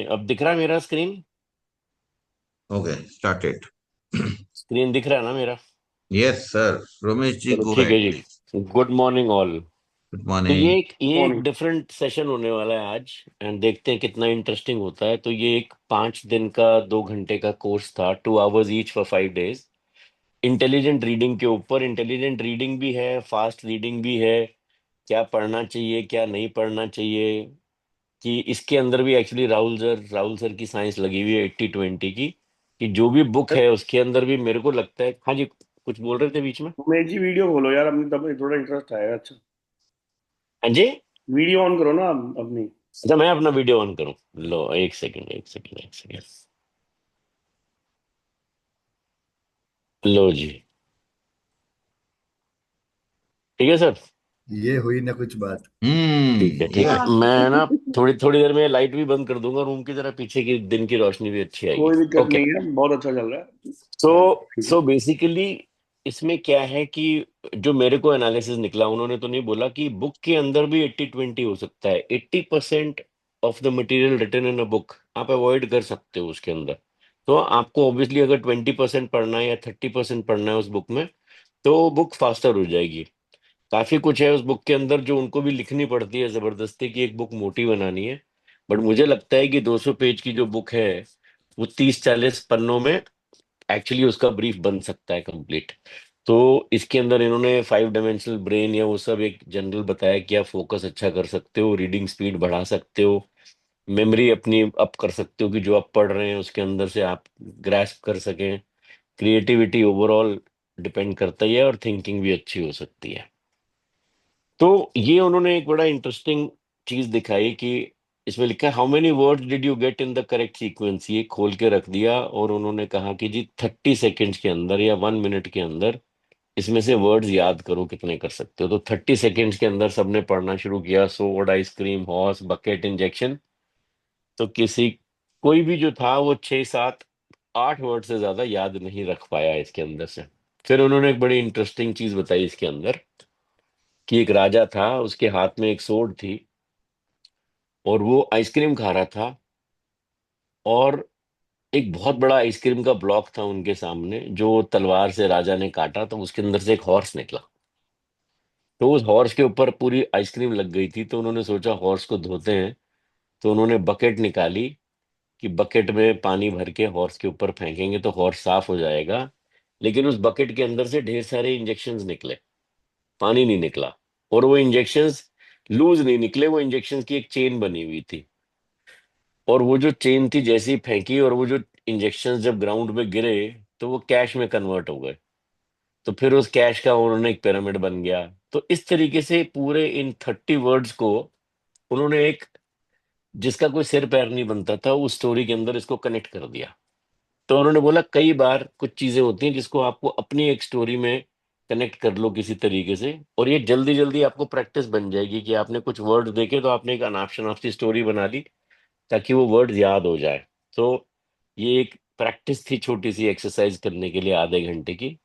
अब दिख रहा है मेरा स्क्रीन? Okay, started. स्क्रीन दिख रहा है ना मेरा? यस सर, रमेश जी चलो गो ठीक है हेड। जी। Good morning all. गुड तो ये मॉर्निंग। एक ये एक मॉर्निंग। डिफरेंट सेशन होने वाला है आज। एंड देखते हैं कितना इंटरेस्टिंग होता है। तो ये एक 5 दिन का 2 घंटे का कोर्स था, 2 hours each for 5 days। Intelligent reading के ऊपर। इंटेलिजेंट रीडिंग भी है, फास्ट रीडिंग भी है। क्या पढ़ना चाहिए, क्या नहीं पढ़ना चाहिए। कि इसके अंदर भी एक्चुअली राहुल सर की साइंस लगी हुई है 80-20 की। कि जो भी बुक है उसके अंदर भी मेरे को लगता है। हाँ जी, कुछ बोल रहे थे बीच में। उमेश जी वीडियो खोलो यार अपनी, तब थोड़ा इंटरेस्ट आएगा। अच्छा, हाँ जी। वीडियो ऑन करो ना अपनी। अच्छा, मैं अपना वीडियो ऑन करूं? लो, एक सेकंड, एक सेकंड, एक सेकंड। लो जी। ठीक है सर। ये हुई ना कुछ बात। ठीक है, ठीक ये है। मैं ना थोड़ी थोड़ी देर में लाइट भी बंद कर दूंगा रूम की, जरा पीछे की दिन की रोशनी भी अच्छी आएगी। कोई दिक्कत ओके। नहीं है, बहुत अच्छा चल रहा है। सो हाँ, ठीक है। सो बेसिकली इसमें क्या है कि जो मेरे को एनालिसिस निकला, उन्होंने तो नहीं बोला कि बुक के अंदर भी 80-20 हो सकता है। 80% of the material written in a book आप अवॉइड कर सकते हो उसके अंदर। तो आपको ऑब्वियसली अगर 20% पढ़ना है या 30% पढ़ना है उस बुक में, तो बुक फास्टर हो जाएगी। काफी कुछ है उस बुक के अंदर जो उनको भी लिखनी पड़ती है जबरदस्ती की, एक बुक मोटी बनानी है। बट मुझे लगता है कि 200 पेज की जो बुक है, वो 30-40 पन्नों में एक्चुअली उसका ब्रीफ बन सकता है कंप्लीट। तो इसके अंदर इन्होंने 5 डायमेंशनल ब्रेन या वो सब एक जनरल बताया कि आप फोकस अच्छा कर सकते हो, रीडिंग स्पीड बढ़ा सकते हो, मेमोरी अपनी अप कर सकते हो कि जो आप पढ़ रहे हैं उसके अंदर से आप ग्रैस्प कर सकें। क्रिएटिविटी ओवरऑल डिपेंड करता ही है, और थिंकिंग भी अच्छी हो सकती है। तो ये उन्होंने एक बड़ा इंटरेस्टिंग चीज दिखाई कि इसमें लिखा है how many words did you get in the correct sequence. ये खोल के रख दिया और उन्होंने कहा कि जी 30 सेकेंड्स के अंदर या 1 मिनट के अंदर इसमें से वर्ड्स याद करो कितने कर सकते हो। तो 30 सेकेंड्स के अंदर सबने पढ़ना शुरू किया, सोड, आइसक्रीम, हॉर्स, बकेट, इंजेक्शन। तो किसी कोई भी जो था वो 6-7-8 वर्ड से ज्यादा याद नहीं रख पाया इसके अंदर से। फिर उन्होंने एक बड़ी इंटरेस्टिंग चीज बताई इसके अंदर कि एक राजा था, उसके हाथ में एक सोर्ड थी, और वो आइसक्रीम खा रहा था। और एक बहुत बड़ा आइसक्रीम का ब्लॉक था उनके सामने, जो तलवार से राजा ने काटा तो उसके अंदर से एक हॉर्स निकला। तो उस हॉर्स के ऊपर पूरी आइसक्रीम लग गई थी, तो उन्होंने सोचा हॉर्स को धोते हैं। तो उन्होंने बकेट निकाली कि बकेट में पानी भर के हॉर्स के ऊपर फेंकेंगे तो हॉर्स साफ हो जाएगा। लेकिन उस बकेट के अंदर से ढेर सारे इंजेक्शंस निकले, पानी नहीं निकला। और वो इंजेक्शंस लूज नहीं निकले, वो इंजेक्शंस की एक चेन बनी हुई थी। और वो जो चेन थी जैसे ही फेंकी, और वो जो इंजेक्शन जब ग्राउंड में गिरे, तो वो कैश में कन्वर्ट हो गए। तो फिर उस कैश का उन्होंने एक पिरामिड बन गया। तो इस तरीके से पूरे इन 30 वर्ड्स को उन्होंने एक, जिसका कोई सिर पैर नहीं बनता था, उस स्टोरी के अंदर इसको कनेक्ट कर दिया। तो उन्होंने बोला कई बार कुछ चीजें होती हैं जिसको आपको अपनी एक स्टोरी में कनेक्ट कर लो किसी तरीके से, और ये जल्दी जल्दी आपको प्रैक्टिस बन जाएगी कि आपने कुछ वर्ड देखे तो आपने एक अनाप शनाप सी स्टोरी बना ली, ताकि वो वर्ड याद हो जाए। तो ये एक प्रैक्टिस थी, छोटी सी एक्सरसाइज करने के लिए आधे घंटे की।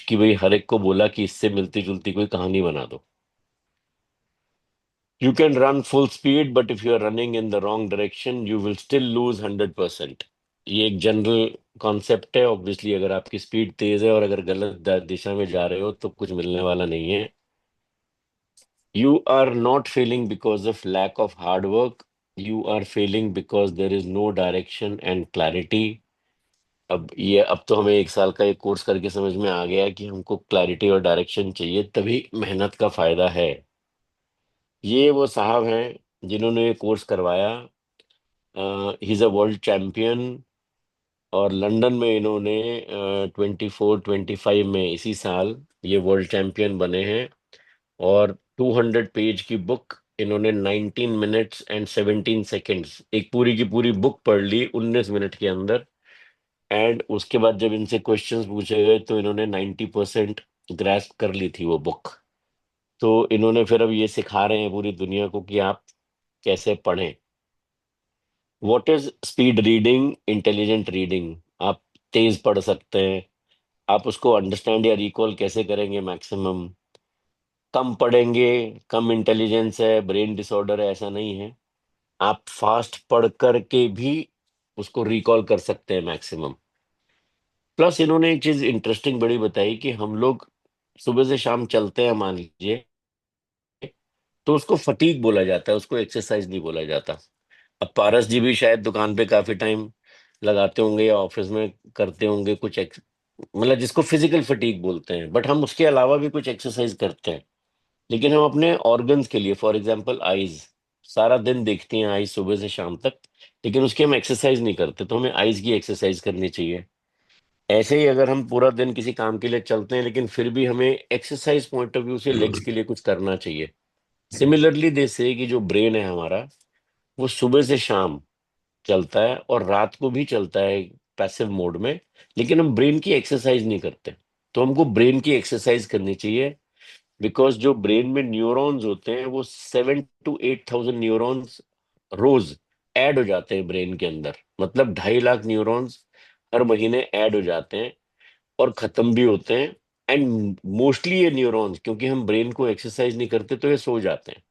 कि भाई हर एक को बोला कि इससे मिलती जुलती कोई कहानी बना दो। You can run full speed, but if you are running in the wrong direction you will still lose 100%। ये एक जनरल कॉन्सेप्ट है। ऑब्वियसली अगर आपकी स्पीड तेज है और अगर गलत दिशा में जा रहे हो तो कुछ मिलने वाला नहीं है। You are not failing because of lack of hard work, you are failing because there is no direction and clarity. अब तो हमें 1 साल का एक कोर्स करके समझ में आ गया है कि हमको क्लैरिटी और डायरेक्शन चाहिए, तभी मेहनत का फायदा है। ये वो साहब हैं जिन्होंने ये कोर्स करवाया। He is a world champion. और लंदन में इन्होंने 24-25 में इसी साल ये वर्ल्ड चैंपियन बने हैं। और 200 पेज की बुक इन्होंने 19 मिनट्स एंड 17 सेकेंड्स, एक पूरी की पूरी बुक पढ़ ली 19 मिनट के अंदर। एंड उसके बाद जब इनसे क्वेश्चंस पूछे गए तो इन्होंने 90% ग्रैस्प कर ली थी वो बुक। तो इन्होंने फिर अब ये सिखा रहे हैं पूरी दुनिया को कि आप कैसे पढ़ें। What is speed reading, intelligent reading. आप तेज पढ़ सकते हैं। आप उसको अंडरस्टैंड या रिकॉल कैसे करेंगे मैक्सिमम। कम पढ़ेंगे, कम इंटेलिजेंस है, ब्रेन डिसऑर्डर है, ऐसा नहीं है। आप फास्ट पढ़ करके भी उसको रिकॉल कर सकते हैं मैक्सिमम। प्लस इन्होंने एक चीज इंटरेस्टिंग बड़ी बताई कि हम लोग सुबह से शाम चलते हैं मान लीजिए, तो उसको फटीग बोला जाता है, उसको एक्सरसाइज नहीं बोला जाता। अब पारस जी भी शायद दुकान पे काफी टाइम लगाते होंगे या ऑफिस में करते होंगे कुछ मतलब जिसको फिजिकल फटीग बोलते हैं, बट हम उसके अलावा भी कुछ एक्सरसाइज करते हैं। लेकिन हम अपने ऑर्गन्स के लिए, फॉर एग्जांपल आईज, सारा दिन देखती हैं आईज सुबह से शाम तक, लेकिन उसकी हम एक्सरसाइज नहीं करते, तो हमें आईज की एक्सरसाइज करनी चाहिए। ऐसे ही अगर हम पूरा दिन किसी काम के लिए चलते हैं लेकिन फिर भी हमें एक्सरसाइज पॉइंट ऑफ व्यू से लेग्स के लिए कुछ करना चाहिए। सिमिलरली दे से कि जो ब्रेन है हमारा, वो सुबह से शाम चलता है और रात को भी चलता है पैसिव मोड में, लेकिन हम ब्रेन की एक्सरसाइज नहीं करते। तो हमको ब्रेन की एक्सरसाइज करनी चाहिए, बिकॉज जो ब्रेन में न्यूरॉन्स होते हैं वो 7 to 8 thousand न्यूरॉन्स रोज ऐड हो जाते हैं ब्रेन के अंदर। मतलब 2.5 लाख न्यूरॉन्स हर महीने ऐड हो जाते हैं और खत्म भी होते हैं। एंड मोस्टली ये न्यूरॉन्स, क्योंकि हम ब्रेन को एक्सरसाइज नहीं करते तो ये सो जाते हैं,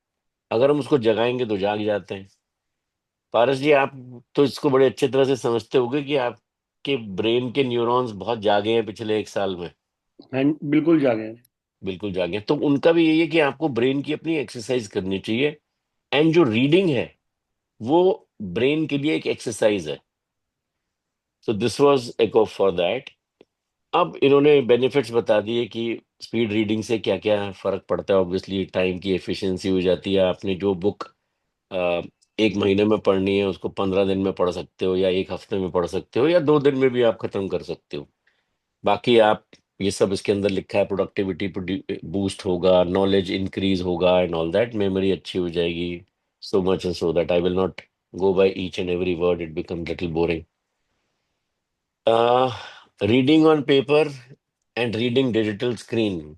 अगर हम उसको जगाएंगे तो जाग जाते हैं। पारस जी, आप तो इसको बड़े अच्छे तरह से समझते होंगे कि आपके ब्रेन के न्यूरॉन्स बहुत जागे हैं पिछले 1 साल में। हाँ, बिल्कुल जागे हैं। बिल्कुल जागे हैं। तो उनका भी यही है कि आपको ब्रेन की अपनी एक्सरसाइज करनी चाहिए। एंड जो रीडिंग है वो ब्रेन के लिए एक एक्सरसाइज है। So this was echo for that. अब इन्होंने बेनिफिट्स बता दिए कि स्पीड रीडिंग से क्या क्या फर्क पड़ता है। ऑब्वियसली टाइम की एफिशिएंसी हो जाती है। आपने जो बुक 1 महीने में पढ़नी है उसको 15 दिन में पढ़ सकते हो, या 1 हफ्ते में पढ़ सकते हो, या 2 दिन में भी आप खत्म कर सकते हो। बाकी आप, ये सब इसके अंदर लिखा है, प्रोडक्टिविटी बूस्ट होगा, नॉलेज इंक्रीज होगा एंड ऑल दैट, मेमोरी अच्छी हो जाएगी, so much and so that I will not go by each and every word, it become little boring. Reading on paper and reading digital screen,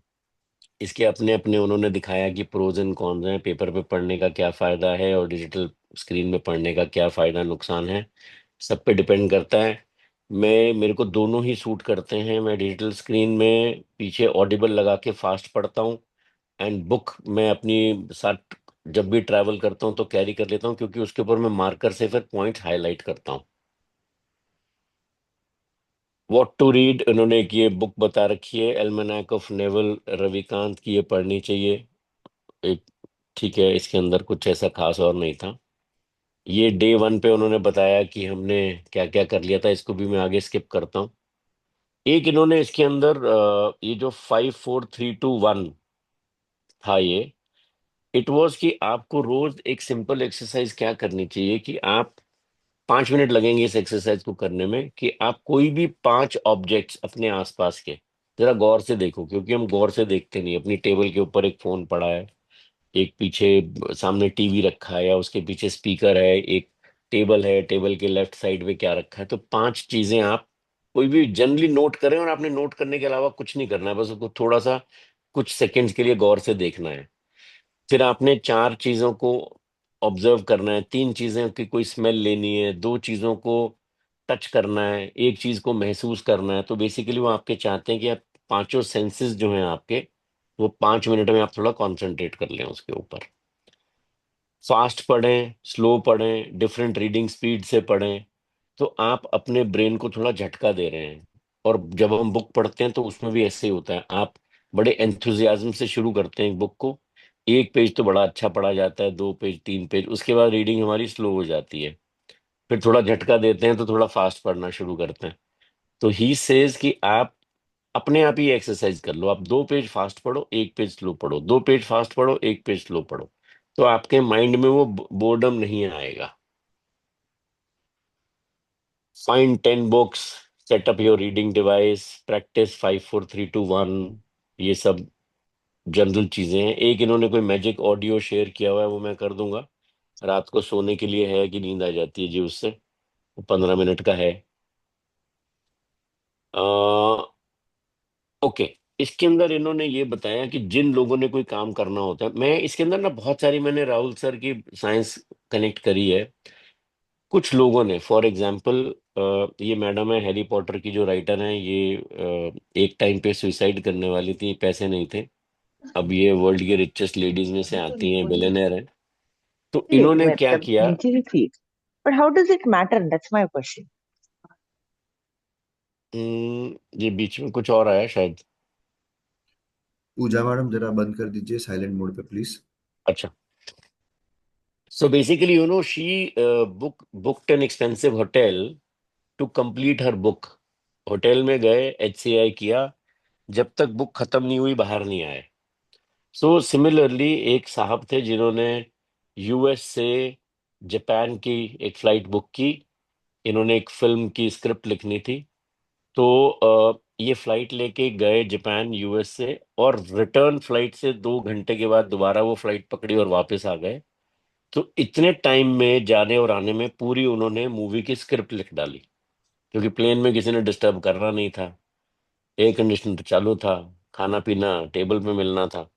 इसके अपने अपने उन्होंने दिखाया कि प्रोज एंड कॉन्स हैं। पेपर पे पढ़ने का क्या फायदा है और डिजिटल स्क्रीन में पढ़ने का क्या फायदा नुकसान है, सब पे डिपेंड करता है। मेरे को दोनों ही सूट करते हैं। मैं डिजिटल स्क्रीन में पीछे ऑडिबल लगा के फास्ट पढ़ता हूँ, एंड बुक मैं अपनी साथ जब भी ट्रैवल करता हूँ तो कैरी कर लेता हूँ, क्योंकि उसके ऊपर मैं मार्कर से फिर पॉइंट हाईलाइट करता हूँ। व्हाट टू रीड, उन्होंने एक ये बुक बता रखी है, एल्मेनाक ऑफ नेवल रविकांत की, ये पढ़नी चाहिए। एक, ठीक है, इसके अंदर कुछ ऐसा खास और नहीं था। ये डे 1 पे उन्होंने बताया कि हमने क्या क्या कर लिया था, इसको भी मैं आगे स्किप करता हूँ। एक इन्होंने इसके अंदर ये जो 5 4 3 2 1 था, ये इट वाज कि आपको रोज एक सिंपल एक्सरसाइज क्या करनी चाहिए कि आप 5 मिनट लगेंगे इस एक्सरसाइज को करने में, कि आप कोई भी 5 ऑब्जेक्ट्स अपने आसपास के जरा गौर से देखो, क्योंकि हम गौर से देखते नहीं। अपनी टेबल के ऊपर एक फोन पड़ा है, एक पीछे सामने टीवी रखा है, या उसके पीछे स्पीकर है, एक टेबल है, टेबल के लेफ्ट साइड में क्या रखा है, तो 5 चीजें आप कोई भी जनरली नोट करें, और आपने नोट करने के अलावा कुछ नहीं करना है, बस उसको थोड़ा सा कुछ सेकंड्स के लिए गौर से देखना है। फिर आपने 4 चीजों को ऑब्जर्व करना है, 3 चीजें की कोई स्मेल लेनी है, 2 चीजों को टच करना है, एक चीज को महसूस करना है। तो बेसिकली वो आपके चाहते हैं कि आप पांचों सेंसेस जो हैं आपके, वो 5 मिनट में आप थोड़ा कॉन्सेंट्रेट कर लें उसके ऊपर। फास्ट पढ़ें, स्लो पढ़ें, डिफरेंट रीडिंग स्पीड से पढ़ें, तो आप अपने ब्रेन को थोड़ा झटका दे रहे हैं। और जब हम बुक पढ़ते हैं तो उसमें भी ऐसे ही होता है। आप बड़े एंथुजियाज्म से शुरू करते हैं एक बुक को, 1 पेज तो बड़ा अच्छा पढ़ा जाता है, 2 पेज, 3 पेज, उसके बाद रीडिंग हमारी स्लो हो जाती है। फिर थोड़ा झटका देते हैं तो थोड़ा फास्ट पढ़ना शुरू करते हैं। तो ही सेज कि आप अपने आप ही एक्सरसाइज कर लो। आप 2 पेज फास्ट पढ़ो, 1 पेज स्लो पढ़ो, 2 पेज फास्ट पढ़ो, 1 पेज स्लो पढ़ो, तो आपके माइंड में वो बोर्डम नहीं आएगा। Find 10 books, set up your reading device, practice 5 4 3 2 1, ये सब जनरल चीजें हैं। एक इन्होंने कोई मैजिक ऑडियो शेयर किया हुआ है, वो मैं कर दूंगा। रात को सोने के लिए है कि नींद आ जाती है जी उससे, वो 15 मिनट का है। ओके, इसके अंदर इन्होंने ये बताया कि जिन लोगों ने कोई काम करना होता है, मैं इसके अंदर ना बहुत सारी मैंने राहुल सर की साइंस कनेक्ट करी है। कुछ लोगों ने, फॉर एग्जांपल, ये मैडम है हैरी पॉटर की जो राइटर हैं, ये एक टाइम पे सुसाइड करने वाली थी, पैसे नहीं थे। अब ये वर्ल्ड की रिचेस्ट लेडीज में से आती हैं, बिलियनर हैं। तो नहीं इन्होंने क्या मतलब किया, नीचे ही थी, but how does it matter, that's my question. ये बीच में कुछ और आया शायद। पूजा मैडम जरा बंद कर दीजिए साइलेंट मोड पे प्लीज। अच्छा, so basically she booked an expensive hotel to complete her book. Hotel में गए, HCI किया, जब तक बुक खत्म नहीं हुई बाहर नहीं आए। सो सिमिलरली एक साहब थे जिन्होंने US से जापान की एक फ्लाइट बुक की। इन्होंने एक फिल्म की स्क्रिप्ट लिखनी थी, तो ये फ्लाइट लेके गए जापान US से, और रिटर्न फ्लाइट से 2 घंटे के बाद दोबारा वो फ्लाइट पकड़ी और वापस आ गए। तो इतने टाइम में जाने और आने में पूरी उन्होंने मूवी की स्क्रिप्ट लिख डाली, क्योंकि प्लेन में किसी ने डिस्टर्ब करना नहीं था, एयर कंडीशन तो चालू था, खाना पीना टेबल पे मिलना था।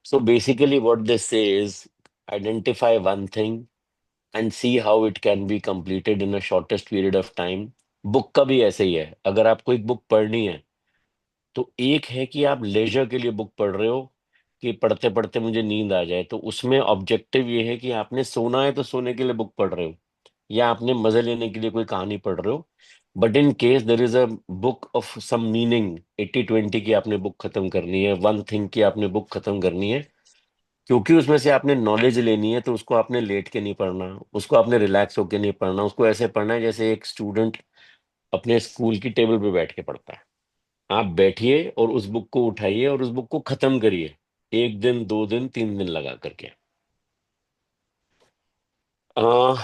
सो बेसिकली व्हाट दिस से is, identify one thing and see how it can be completed in a shortest period of time. Book का भी ऐसे ही है, अगर आपको एक बुक पढ़नी है, तो एक है कि आप लेजर के लिए बुक पढ़ रहे हो, कि पढ़ते पढ़ते मुझे नींद आ जाए, तो उसमें ऑब्जेक्टिव ये है कि आपने सोना है तो सोने के लिए बुक पढ़ रहे हो, या आपने मजे लेने के लिए कोई कहानी पढ़ रहे हो। But in case there is a book of some meaning, 80-20 की आपने बुक खत्म करनी है, वन थिंग की आपने बुक खत्म करनी है, क्योंकि उसमें से आपने नॉलेज लेनी है, तो उसको आपने लेट के नहीं पढ़ना, उसको आपने रिलैक्स होके नहीं पढ़ना, उसको ऐसे पढ़ना है जैसे एक स्टूडेंट अपने स्कूल की टेबल पे बैठ के पढ़ता है। आप बैठिए और उस बुक को उठाइए और उस बुक को खत्म करिए, 1 दिन 2 दिन 3 दिन लगा करके। आ,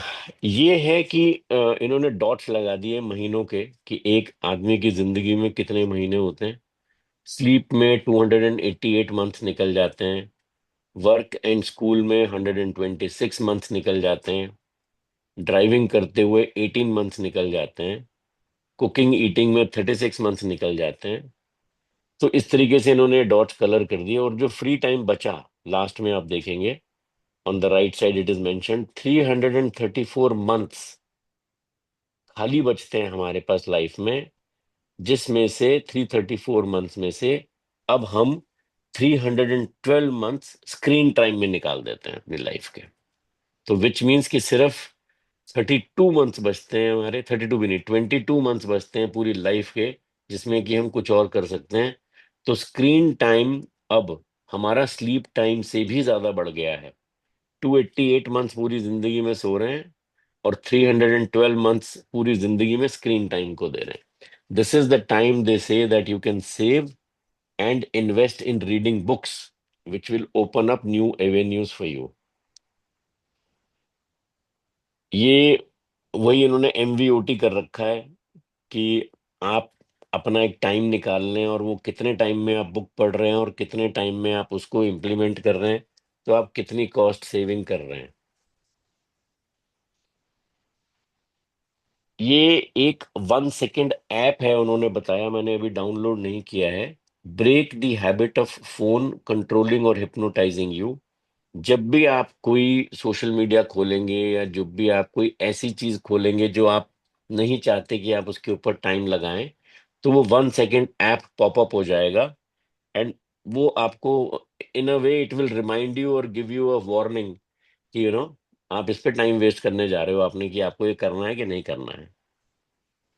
ये है कि इन्होंने डॉट्स लगा दिए महीनों के, कि एक आदमी की जिंदगी में कितने महीने होते हैं। स्लीप में 288 मंथ्स निकल जाते हैं, वर्क एंड स्कूल में 126 मंथ्स निकल जाते हैं, ड्राइविंग करते हुए 18 मंथ्स निकल जाते हैं, कुकिंग ईटिंग में 36 मंथ्स निकल जाते हैं। तो इस तरीके से इन्होंने डॉट्स कलर कर दिए, और जो फ्री टाइम बचा लास्ट में आप देखेंगे, on the right side it is mentioned 334 months खाली बचते हैं हमारे पास लाइफ में, जिसमें से 334 मंथ्स में से अब हम 312 मंथ्स स्क्रीन टाइम में निकाल देते हैं अपनी लाइफ के। तो विच मीन्स कि सिर्फ 32 मंथ्स बचते हैं हमारे, 32 भी नहीं, 22 मंथ्स बचते हैं पूरी लाइफ के, जिसमें कि हम कुछ और कर सकते हैं। तो स्क्रीन टाइम अब हमारा स्लीप टाइम से भी ज्यादा बढ़ गया है। 288 मंथ्स पूरी जिंदगी में सो रहे हैं, और 312 मंथ्स पूरी जिंदगी में स्क्रीन टाइम को दे रहे हैं। This is the time they say that you can save and invest in reading books, which will open up new avenues for you. ये वही इन्होंने MVOT कर रखा है, कि आप अपना एक टाइम निकाल लें, और वो कितने टाइम में आप बुक पढ़ रहे हैं और कितने टाइम में आप उसको इम्प्लीमेंट कर रहे हैं, तो आप कितनी कॉस्ट सेविंग कर रहे हैं। ये एक 1 सेकेंड ऐप है, उन्होंने बताया, मैंने अभी डाउनलोड नहीं किया है। Break the habit of phone controlling और हिप्नोटाइजिंग यू। जब भी आप कोई सोशल मीडिया खोलेंगे, या जब भी आप कोई ऐसी चीज खोलेंगे जो आप नहीं चाहते कि आप उसके ऊपर टाइम लगाएं, तो वो 1 सेकेंड ऐप पॉपअप हो जाएगा, एंड वो आपको in a way it will remind you और गिव यू अ वार्निंग कि आप इस पे टाइम वेस्ट करने जा रहे हो आपने, कि आपको ये करना है कि नहीं करना है।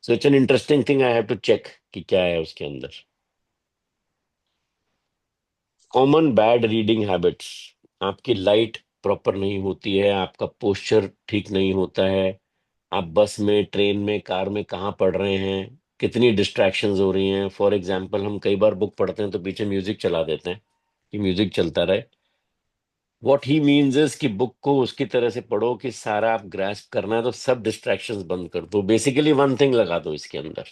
So it's an interesting thing, I have to check कि क्या है उसके अंदर। कॉमन बैड रीडिंग हैबिट्स, आपकी लाइट प्रॉपर नहीं होती है, आपका पोस्चर ठीक नहीं होता है, आप बस में, ट्रेन में, कार में कहाँ पढ़ रहे हैं, कितनी डिस्ट्रैक्शंस हो रही हैं। फॉर एग्जांपल हम कई बार बुक पढ़ते हैं तो पीछे म्यूजिक चला देते हैं, कि म्यूजिक चलता रहे। व्हाट ही मीन्स इज कि बुक को उसकी तरह से पढ़ो कि सारा आप ग्रास्प करना है, तो सब डिस्ट्रैक्शंस बंद कर दो, बेसिकली वन थिंग लगा दो इसके अंदर।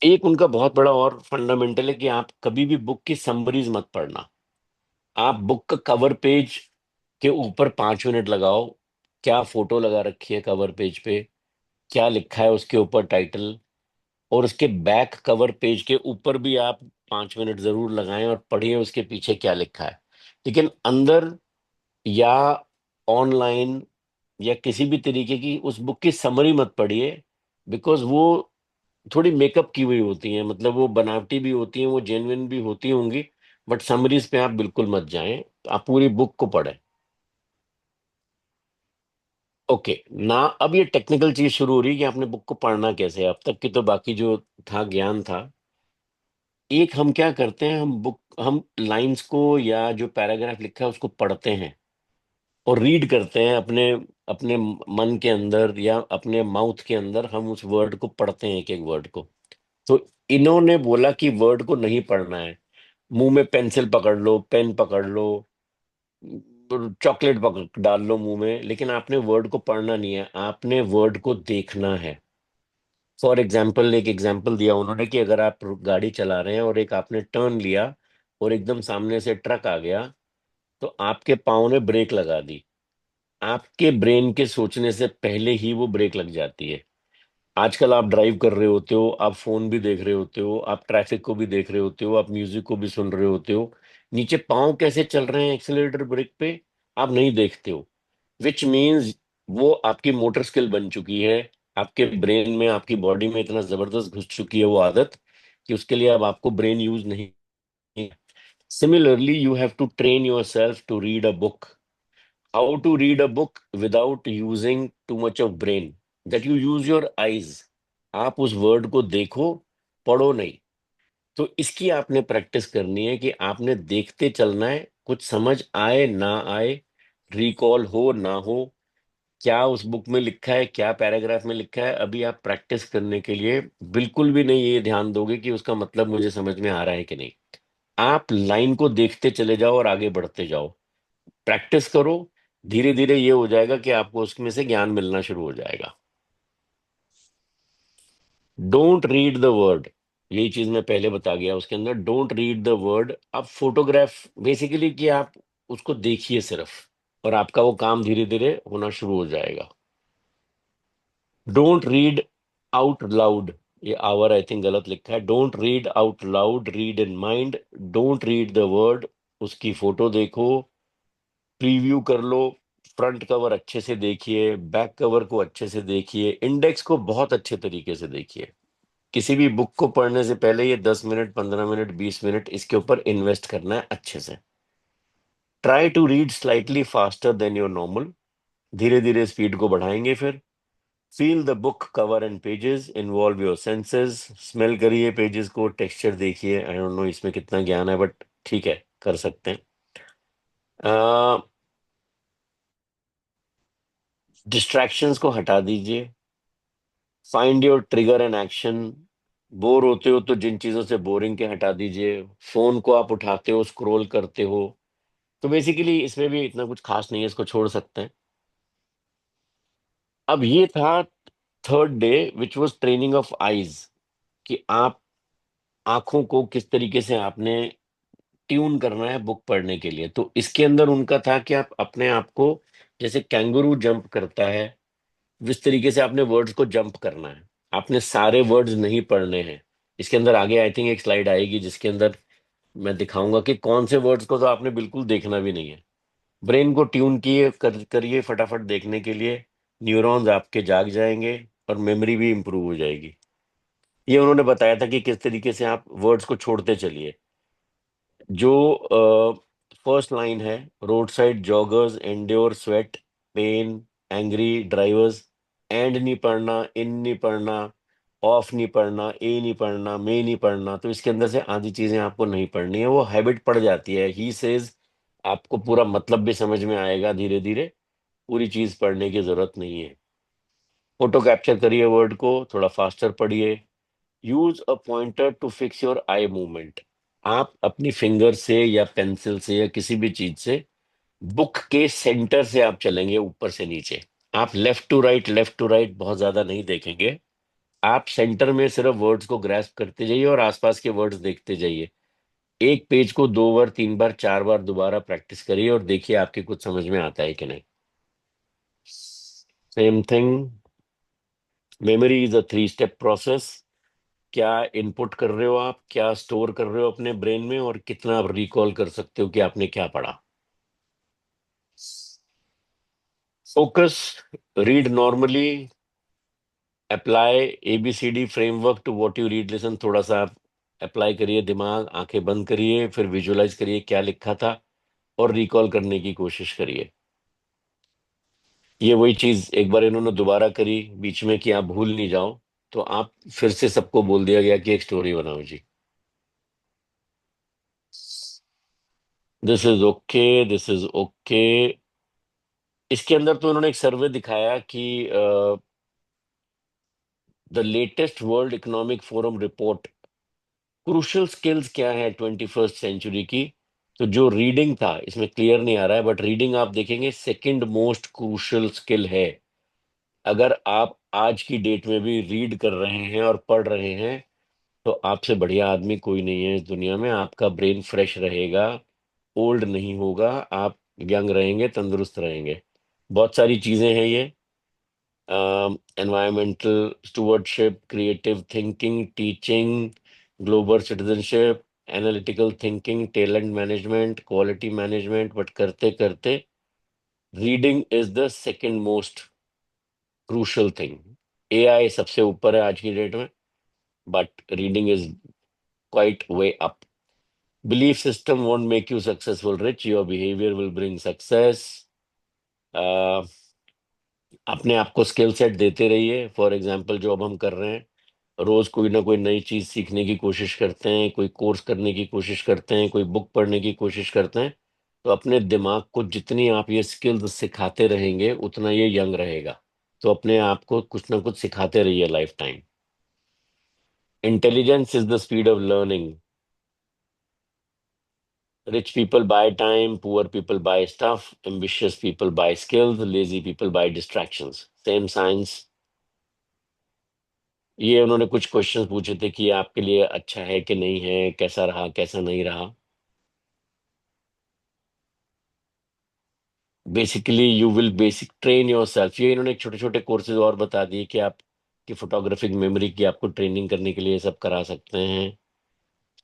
एक उनका बहुत बड़ा और फंडामेंटल है कि आप कभी भी बुक की समरीज मत पढ़ना। आप बुक का कवर पेज के ऊपर 5 मिनट लगाओ, क्या फोटो लगा रखी है कवर पेज पे, क्या लिखा है उसके ऊपर टाइटल, और उसके बैक कवर पेज के ऊपर भी आप 5 मिनट जरूर लगाएं और पढ़िए उसके पीछे क्या लिखा है। लेकिन अंदर या ऑनलाइन या किसी भी तरीके की उस बुक की समरी मत पढ़िए, बिकॉज वो थोड़ी मेकअप की हुई होती हैं, मतलब वो बनावटी भी होती हैं, वो जेन्युइन भी होती होंगी, बट समरीज पे आप बिल्कुल मत जाएं, आप पूरी बुक को पढ़ें। ओके ना, अब ये टेक्निकल चीज शुरू हो रही है कि आपने बुक को पढ़ना कैसे है। अब तक की तो बाकी जो था ज्ञान था। एक हम क्या करते हैं, हम लाइंस को या जो पैराग्राफ लिखा है उसको पढ़ते हैं और रीड करते हैं अपने अपने मन के अंदर या अपने माउथ के अंदर, हम उस वर्ड को पढ़ते हैं, एक एक वर्ड को। तो इन्होंने बोला कि वर्ड को नहीं पढ़ना है, मुंह में पेंसिल पकड़ लो, पेन पकड़ लो, चॉकलेट पकड़ डाल लो मुंह में, लेकिन आपने वर्ड को पढ़ना नहीं है, आपने वर्ड को देखना है। फॉर एग्जाम्पल, एक एग्जाम्पल दिया उन्होंने कि अगर आप गाड़ी चला रहे हैं और एक आपने टर्न लिया और एकदम सामने से ट्रक आ गया, तो आपके पाँव ने ब्रेक लगा दी। आपके ब्रेन के सोचने से पहले ही वो ब्रेक लग जाती है। आजकल आप ड्राइव कर रहे होते हो, आप फोन भी देख रहे होते हो, आप ट्रैफिक को भी देख रहे होते हो, आप म्यूजिक को भी सुन रहे होते हो, नीचे पाँव कैसे चल रहे हैं एक्सीलरेटर ब्रेक पे आप नहीं देखते हो। विच मीन्स वो आपकी मोटर स्किल बन चुकी है, आपके ब्रेन में, आपकी बॉडी में इतना जबरदस्त घुस चुकी है वो आदत कि उसके लिए अब आपको ब्रेन यूज नहीं। Similarly you have to train yourself to read a book. How to read a book without using too much of brain, that you use your eyes. आप उस वर्ड को देखो, पढ़ो नहीं। तो इसकी आपने प्रैक्टिस करनी है कि आपने देखते चलना है, कुछ समझ आए ना आए, रिकॉल हो ना हो, क्या उस बुक में लिखा है, क्या पैराग्राफ में लिखा है, अभी आप प्रैक्टिस करने के लिए बिल्कुल भी नहीं ये ध्यान दोगे कि उसका मतलब मुझे समझ में आ रहा है कि नहीं। आप लाइन को देखते चले जाओ और आगे बढ़ते जाओ, प्रैक्टिस करो। धीरे धीरे ये हो जाएगा कि आपको उसमें से ज्ञान मिलना शुरू हो जाएगा। डोंट रीड द वर्ड, यही चीज मैं पहले बता गया उसके अंदर, डोंट रीड द वर्ड। आप फोटोग्राफ बेसिकली कि आप उसको देखिए सिर्फ, और आपका वो काम धीरे धीरे होना शुरू हो जाएगा। डोंट रीड आउट लाउड, ये आवर आई थिंक गलत लिखा है, don't read out loud, read in mind. Don't read the word, उसकी फोटो देखो, प्रीव्यू कर लो, फ्रंट कवर अच्छे से देखिए, बैक कवर को अच्छे से देखिए, इंडेक्स को बहुत अच्छे तरीके से देखिए। किसी भी बुक को पढ़ने से पहले ये 10 मिनट, 15 मिनट, 20 मिनट इसके ऊपर इन्वेस्ट करना है अच्छे से। Try to read slightly faster than your normal, धीरे धीरे स्पीड को बढ़ाएंगे फिर। Feel the book cover and pages, involve your senses, smell करिए पेजेस को, टेक्सचर देखिए। आई डोंट नो इसमें कितना ज्ञान है, बट ठीक है, कर सकते हैं। डिस्ट्रैक्शंस को हटा दीजिए, find your trigger and action. Bore होते हो तो जिन चीजों से बोरिंग के हटा दीजिए। फोन को आप उठाते हो, स्क्रॉल करते हो, तो बेसिकली इसमें भी इतना कुछ खास नहीं है, इसको छोड़ सकते हैं। अब ये था third day which was training of eyes, कि आप आंखों को किस तरीके से आपने ट्यून करना है बुक पढ़ने के लिए। तो इसके अंदर उनका था कि आप अपने आप को, जैसे कैंगरू जंप करता है, जिस तरीके से आपने वर्ड्स को जंप करना है। आपने सारे वर्ड्स नहीं पढ़ने हैं। इसके अंदर आगे आई थिंक एक स्लाइड आएगी जिसके अंदर मैं दिखाऊंगा कि कौन से वर्ड्स को तो आपने बिल्कुल देखना भी नहीं है। ब्रेन को ट्यून करिए फटाफट देखने के लिए, न्यूरॉन्स आपके जाग जाएंगे और मेमोरी भी इंप्रूव हो जाएगी। ये उन्होंने बताया था कि किस तरीके से आप वर्ड्स को छोड़ते चलिए। जो फर्स्ट लाइन है, road side joggers endure sweat, pain, angry drivers, and नहीं पढ़ना, इन नहीं पढ़ना, ऑफ नहीं पढ़ना, ए नहीं पढ़ना, मे नहीं पढ़ना। तो इसके अंदर से आधी चीजें आपको नहीं पढ़नी है, वो हैबिट पड़ जाती है। ही सेज आपको पूरा मतलब भी समझ में आएगा धीरे धीरे, पूरी चीज पढ़ने की जरूरत नहीं है। फोटो कैप्चर करिए वर्ड को, थोड़ा फास्टर पढ़िए। Use a pointer to fix your eye movement. आप अपनी फिंगर से या पेंसिल से या किसी भी चीज से बुक के सेंटर से आप चलेंगे ऊपर से नीचे। आप लेफ्ट टू राइट बहुत ज्यादा नहीं देखेंगे, आप सेंटर में सिर्फ वर्ड्स को ग्रैस्प करते जाइए और आसपास के वर्ड्स देखते जाइए। एक पेज को 2 बार, 3 बार, 4 बार दोबारा प्रैक्टिस करिए और देखिए आपके कुछ समझ में आता है कि नहीं। Same thing, memory is a 3 step process. क्या इनपुट कर रहे हो आप, क्या स्टोर कर रहे हो अपने ब्रेन में, और कितना आप रिकॉल कर सकते हो कि आपने क्या पढ़ा। Focus, read normally, apply ABCD framework to what you read listen. थोड़ा सा आप अप्लाई करिए दिमाग, आंखें बंद करिए, फिर विजुअलाइज करिए क्या लिखा था और रिकॉल करने की कोशिश करिए। ये वही चीज एक बार इन्होंने दोबारा करी बीच में कि आप भूल नहीं जाओ, तो आप फिर से सबको बोल दिया गया कि एक स्टोरी बनाओ जी। This is okay, this is okay. इसके अंदर तो उन्होंने एक सर्वे दिखाया कि the latest world economic forum report, crucial skills क्या है 21st सेंचुरी की। तो जो रीडिंग था इसमें क्लियर नहीं आ रहा है, बट रीडिंग आप देखेंगे सेकंड मोस्ट क्रूशियल स्किल है। अगर आप आज की डेट में भी रीड कर रहे हैं और पढ़ रहे हैं, तो आपसे बढ़िया आदमी कोई नहीं है इस दुनिया में। आपका ब्रेन फ्रेश रहेगा, ओल्ड नहीं होगा, आप यंग रहेंगे, तंदुरुस्त रहेंगे। बहुत सारी चीजें हैं ये, environmental stewardship, creative thinking, teaching, global citizenship, analytical thinking, talent management, quality management, but करते करते reading is the second most crucial thing. AI सबसे ऊपर है आज की डेट में, but reading is quite way up. Belief system won't make you successful rich, your behavior will bring success. अपने आप को स्किल सेट देते रहिए। फॉर एग्जाम्पल जो अब हम कर रहे हैं, रोज कोई ना कोई नई चीज सीखने की कोशिश करते हैं, कोई कोर्स करने की कोशिश करते हैं, कोई बुक पढ़ने की कोशिश करते हैं। तो अपने दिमाग को जितनी आप ये स्किल्स सिखाते रहेंगे उतना ये यंग रहेगा। तो अपने आप को कुछ ना कुछ सिखाते रहिए life time. Intelligence is the speed of learning. Rich people buy time, poor people buy stuff, ambitious people buy skills, lazy people buy distractions. Same science। ये उन्होंने कुछ क्वेश्चंस पूछे थे कि आपके लिए अच्छा है कि नहीं है, कैसा रहा कैसा नहीं रहा। Basically you will basic train your self. ये इन्होंने छोटे छोटे कोर्सेज और बता दिए कि आप की फोटोग्राफिक मेमोरी की आपको ट्रेनिंग करने के लिए ये सब करा सकते हैं।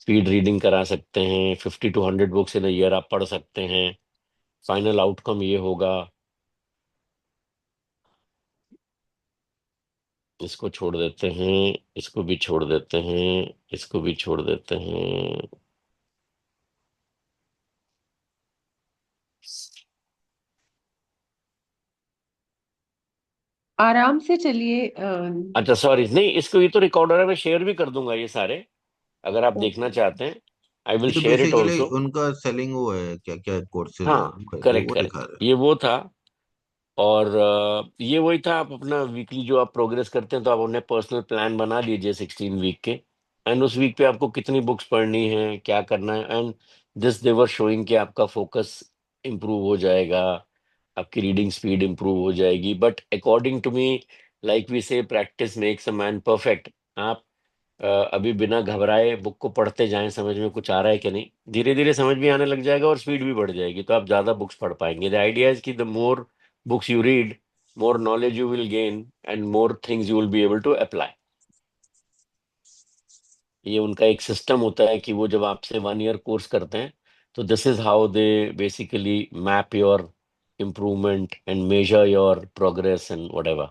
स्पीड रीडिंग करा सकते हैं, 50 to 100 बुक्स इन ईयर आप पढ़ सकते हैं। फाइनल आउटकम ये होगा। इसको छोड़ देते हैं, इसको भी छोड़ देते हैं, इसको भी छोड़ देते हैं। आराम से चलिए। अच्छा सॉरी, नहीं इसको, ये तो रिकॉर्डर है, मैं शेयर भी कर दूंगा ये सारे, अगर आप देखना चाहते हैं। आई विल ये तो शेयर इट बेसिकली ऑल्सो। उनका सेलिंग वो है, क्या क्या कोर्सेज है हाँ उनका, करेक्ट वो दिखा करेक्ट, रहे ये वो था। और ये वही था, आप अपना वीकली जो आप प्रोग्रेस करते हैं, तो आप अपने पर्सनल प्लान बना लीजिए 16 वीक के। एंड उस वीक पे आपको कितनी बुक्स पढ़नी है, क्या करना है। एंड दिस देवर शोइंग कि आपका फोकस इम्प्रूव हो जाएगा, आपकी रीडिंग स्पीड इम्प्रूव हो जाएगी। But according to me, like we say practice makes a man perfect. आप अभी बिना घबराए बुक को पढ़ते जाएं, समझ में कुछ आ रहा है कि नहीं, धीरे धीरे समझ भी आने लग जाएगा और स्पीड भी बढ़ जाएगी, तो आप ज्यादा बुक्स पढ़ पाएंगे। द आइडिया इज कि the more books you read, more knowledge you will gain and more things you will be able to apply. ये उनका एक सिस्टम होता है कि वो जब आपसे 1 ईयर कोर्स करते हैं, तो this is how they basically map your improvement and major your progress and whatever।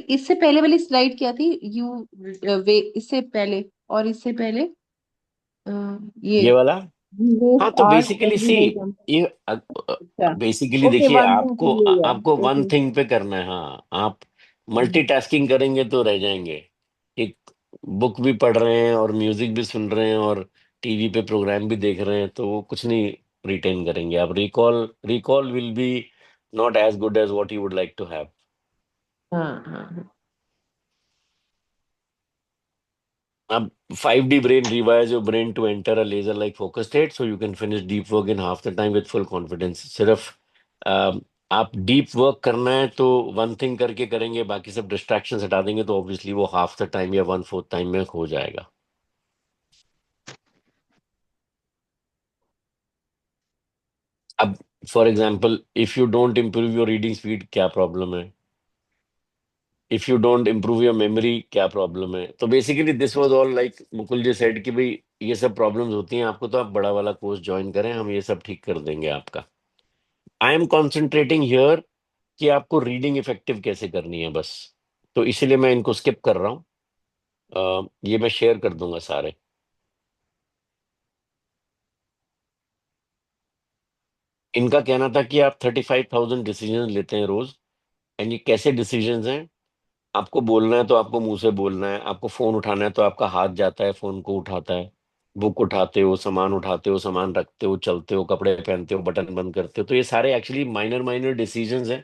इससे पहले वाली स्लाइड क्या थी? यू वे, इससे पहले और इससे पहले ये ये वाला, हाँ वेस्ट तो आवर्स बेसिकली सी, एवरी डे कैंप। ये अच्छा, बेसिकली ओके, देखिए, वन टू आपको थ्री या आपको वन ओके। थिंग पे करना है। हाँ, आप मल्टीटास्किंग करेंगे तो रह जाएंगे। एक बुक भी पढ़ रहे हैं और म्यूजिक भी सुन रहे हैं और टीवी पे प्रोग्राम भी देख रहे हैं, तो वो कुछ नहीं रिटेन करेंगे आप। Recall recall will be not as good as what you would like to have. हाँ हाँ हाँ। अब 5D brain rewires your brain to enter a laser like focus state so you can finish deep work in half the time with full confidence। सिर्फ आप deep work करना है तो one thing करके करेंगे, बाकी सब डिस्ट्रैक्शन हटा देंगे, तो ऑब्वियसली वो हाफ द टाइम या 1/4 टाइम में हो जाएगा। अब for example, if you don't improve your reading speed, क्या प्रॉब्लम है? If you don't improve your memory, क्या प्रॉब्लम है? तो basically this was all like Mukul ji said कि भाई ये सब प्रॉब्लम्स होती हैं आपको, तो आप बड़ा वाला कोर्स ज्वाइन करें, हम ये सब ठीक कर देंगे आपका। आई एम कॉन्सेंट्रेटिंग हियर कि आपको रीडिंग इफेक्टिव कैसे करनी है बस। तो इसीलिए मैं इनको स्किप कर रहा हूँ। ये मैं शेयर कर दूंगा सारे। इनका कहना था कि आप 35,000 डिसीजन लेते हैं रोज। एंड ये कैसे डिसीजंस हैं? आपको बोलना है तो आपको मुंह से बोलना है, आपको फोन उठाना है तो आपका हाथ जाता है, फोन को उठाता है। बुक उठाते हो, सामान उठाते हो, सामान रखते हो, चलते हो, कपड़े पहनते हो, बटन बंद करते हो। तो ये सारे एक्चुअली माइनर माइनर डिसीजंस हैं